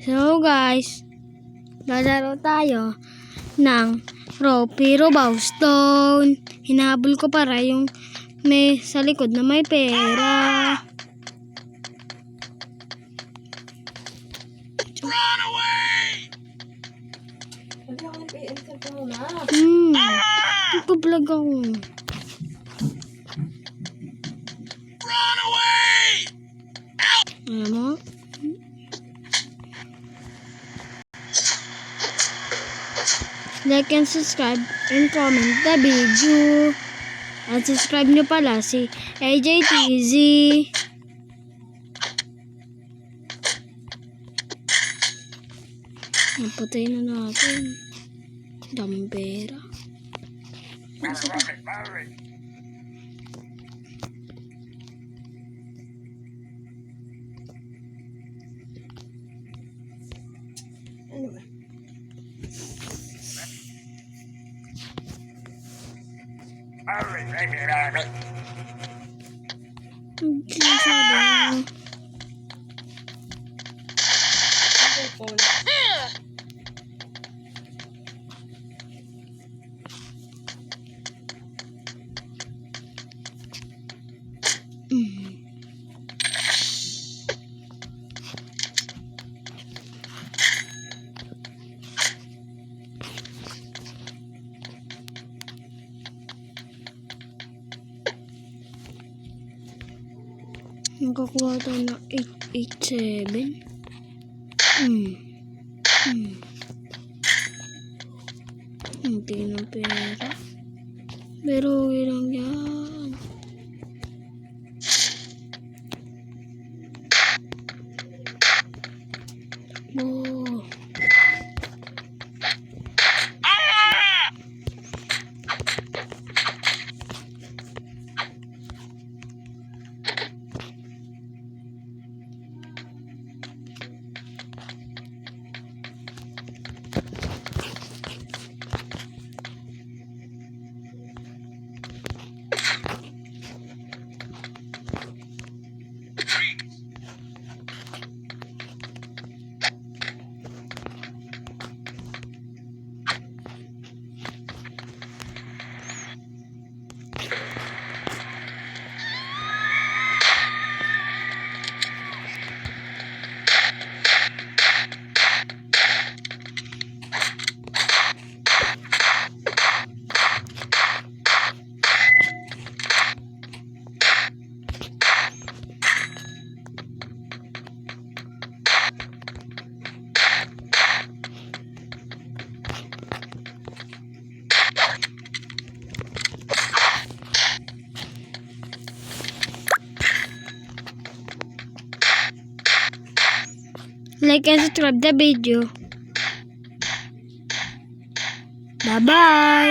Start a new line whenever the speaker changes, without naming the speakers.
So guys, lalaro tayo ng Rope Robaw Stone. Hinabol ko para yung may sa likod na may pera.
Run away!
Nagpa-vlog ako.
Run away!
Alam mo? Like and subscribe and comment the video. At subscribe nyo pala si AJTZ. Napatay na natin. Daming pera.
Ano ba?
Sinasabi mo. Nakakuha tayo ng 887. Hindi ng pera. Pero okay lang yan. Oh. Like and subscribe the video. Bye bye.